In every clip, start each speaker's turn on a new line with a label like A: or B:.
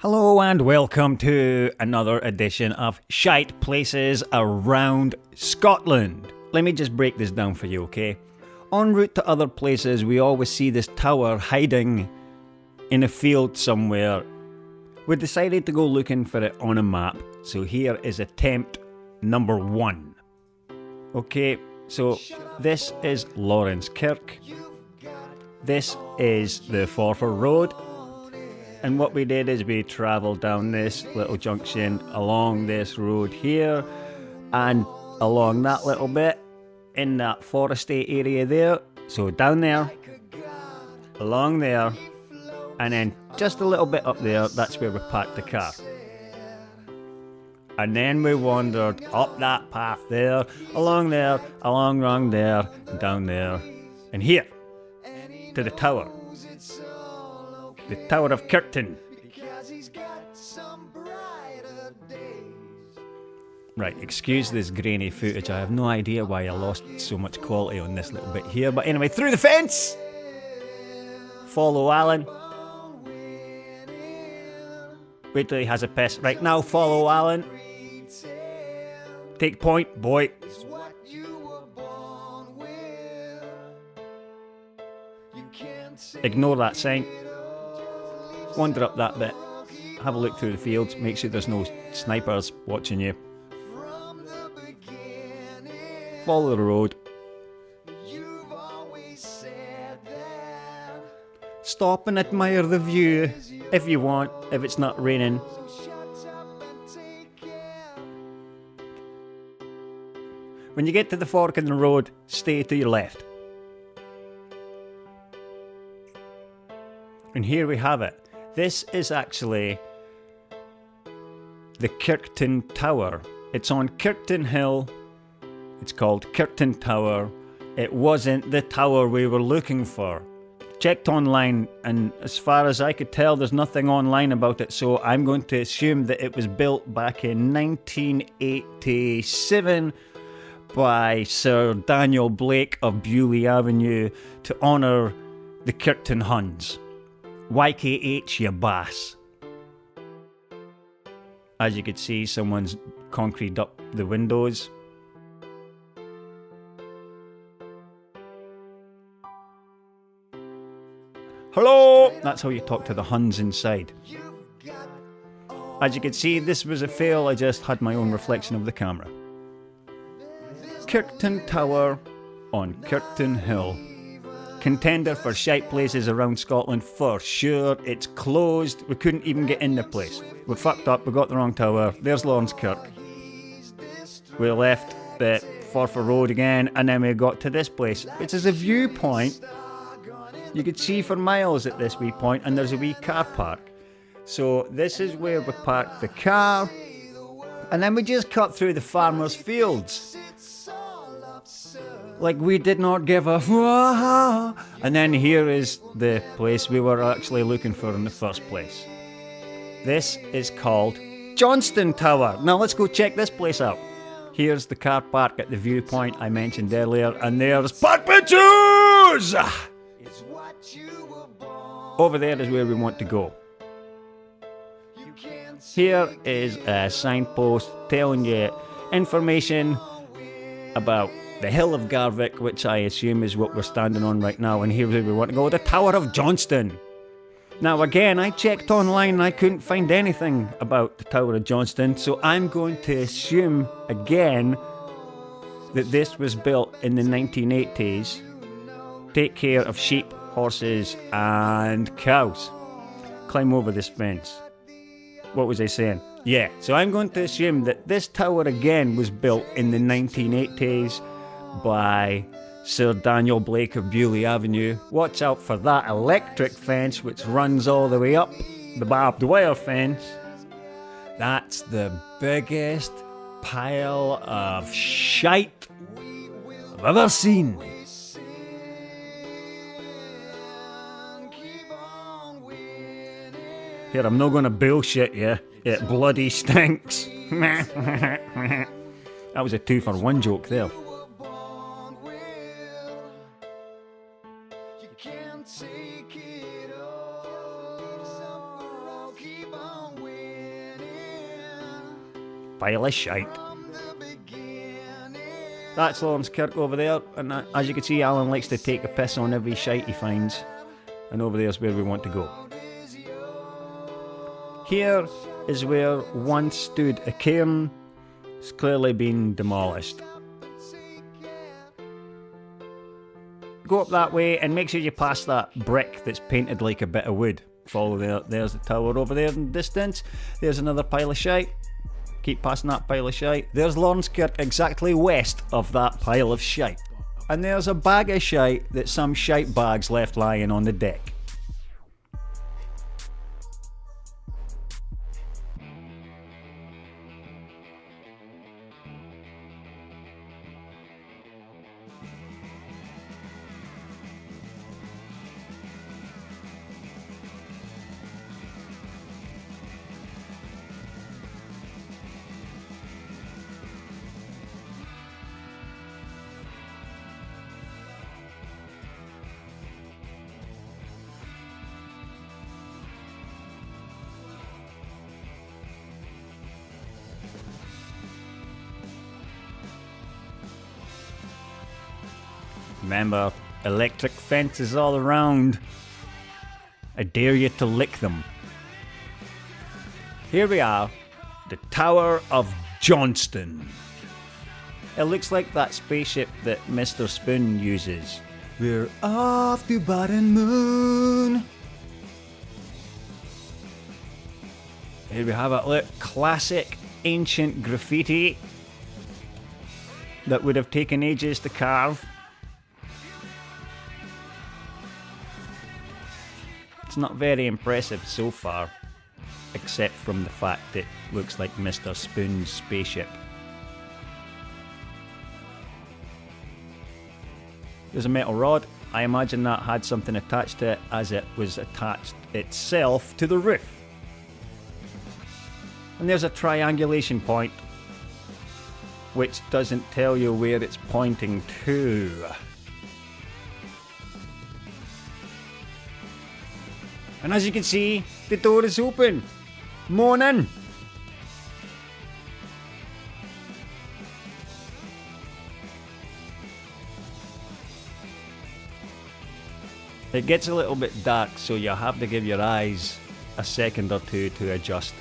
A: Hello and welcome to another edition of Shite Places Around Scotland. Let me just break this down for you, okay? En route to other places, we always see this tower hiding in a field somewhere. We decided to go looking for it on a map, so here is attempt number 1. Okay, so this is Lawrence Kirk. This is the Forfar Road. And what we did is we travelled down this little junction, along this road here, and along that little bit, in that foresty area there. So down there, along there, and then just a little bit up there, that's where we parked the car. And then we wandered up that path there, along there, along there, down there, and here, to the tower. The Tower of Kirkton. Right, excuse this grainy footage. I have no idea why I lost so much quality on this little bit here. But anyway, through the fence! Follow Alan. Wait till he has a piss. Right now, follow Alan. Take point, boy. Ignore that sign. Wander up that bit, have a look through the fields, make sure there's no snipers watching you. Follow the road. Stop and admire the view, if you want, if it's not raining. When you get to the fork in the road, stay to your left. And here we have it. This is actually the Kirkton Tower. It's on Kirkton Hill. It's called Kirkton Tower. It wasn't the tower we were looking for. Checked online, and as far as I could tell, there's nothing online about it, so I'm going to assume that it was built back in 1987 by Sir Daniel Blake of Bewley Avenue to honour the Kirkton Huns. YKH, you bass. As you could see, someone's concreted up the windows. Hello! That's how you talk to the Huns inside. As you can see, this was a fail. I just had my own reflection of the camera. Kirkton Tower on Kirkton Hill. Contender for shite places around Scotland for sure. It's closed. We couldn't even get in the place. We fucked up. We got the wrong tower. There's Lawrence Kirk. We left the Forfar Road again, and then we got to this place, which is a viewpoint. You could see for miles at this wee point, and there's a wee car park. So this is where we parked the car, and then we just cut through the farmers' fields. Like we did not give a wah. And then here is the place we were actually looking for in the first place. This is called Johnston Tower. Now let's go check this place out. Here's the car park at the viewpoint I mentioned earlier, and there's park benches! Over there is where we want to go. Here is a signpost telling you information about the Hill of Garvick, which I assume is what we're standing on right now, and here's where we want to go, the Tower of Johnston. Now again, I checked online and I couldn't find anything about the Tower of Johnston, so I'm going to assume again that this was built in the 1980s. Take care of sheep, horses and cows. Climb over this fence. What was I saying? Yeah, so I'm going to assume that this tower again was built in the 1980s by Sir Daniel Blake of Bewley Avenue. Watch out for that electric fence which runs all the way up, the barbed wire fence. That's the biggest pile of shite I've ever seen. Here, I'm not going to bullshit you. It bloody stinks. That was a 2-for-1 joke there. pile of shite. That's Lawrence Kirk over there, and as you can see, Alan likes to take a piss on every shite he finds, and over there's where we want to go. Here is where once stood a cairn. It's clearly been demolished. Go up that way and make sure you pass that brick that's painted like a bit of wood. Follow there, there's the tower over there in the distance. There's another pile of shite. Keep passing that pile of shite. There's Lawrence Kirk exactly west of that pile of shite. And there's a bag of shite that some shite bags left lying on the deck. Remember, electric fences all around. I dare you to lick them. Here we are, the Tower of Johnston. It looks like that spaceship that Mr. Spoon uses. We're off to Button Moon. Here we have it, look, classic ancient graffiti that would have taken ages to carve. It's not very impressive so far, except from the fact it looks like Mr. Spoon's spaceship. There's a metal rod. I imagine that had something attached to it as it was attached itself to the roof. And there's a triangulation point, which doesn't tell you where it's pointing to. And as you can see, the door is open. Morning! It gets a little bit dark, so you'll have to give your eyes a second or two to adjust.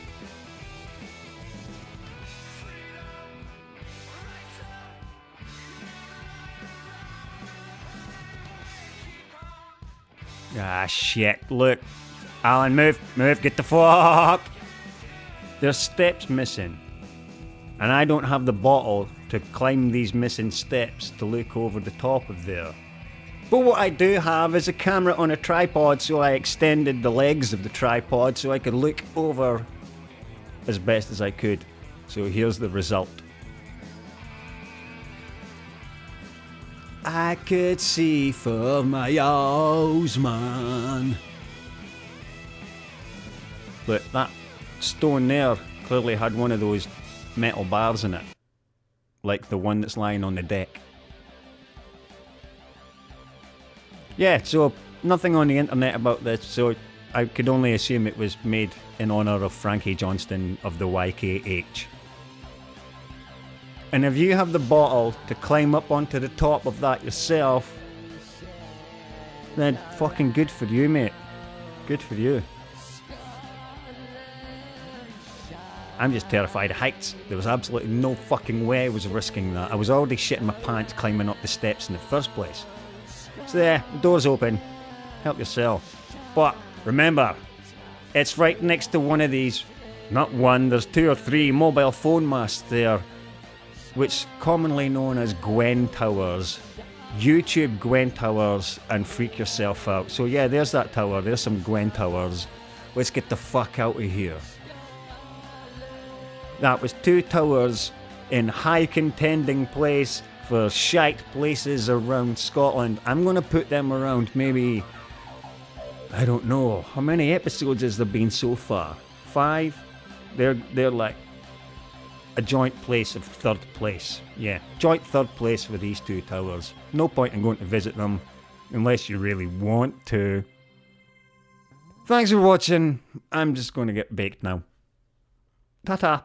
A: Ah shit, look. Alan, move, get the fuck! There's steps missing. And I don't have the bottle to climb these missing steps to look over the top of there. But what I do have is a camera on a tripod, so I extended the legs of the tripod so I could look over as best as I could. So here's the result. I could see for miles, man. Look, that stone there clearly had one of those metal bars in it, like the one that's lying on the deck. Yeah, so nothing on the internet about this, so I could only assume it was made in honour of Frankie Johnston of the YKH. And if you have the bottle to climb up onto the top of that yourself, then fucking good for you, mate. Good for you. I'm just terrified of heights. There was absolutely no fucking way I was risking that. I was already shitting my pants climbing up the steps in the first place. So there, the door's open. Help yourself. But remember, it's right next to one of these, not one, there's 2 or 3 mobile phone masts there, which commonly known as Gwen Towers. YouTube Gwen Towers and freak yourself out. So yeah, there's that tower, there's some Gwen Towers. Let's get the fuck out of here. That was 2 towers in high contending place for shite places around Scotland. I'm going to put them around maybe, I don't know, how many episodes has there been so far? 5? They're like a joint place of 3rd place. Yeah, joint 3rd place for these 2 towers. No point in going to visit them unless you really want to. Thanks for watching. I'm just going to get baked now. Ta-ta.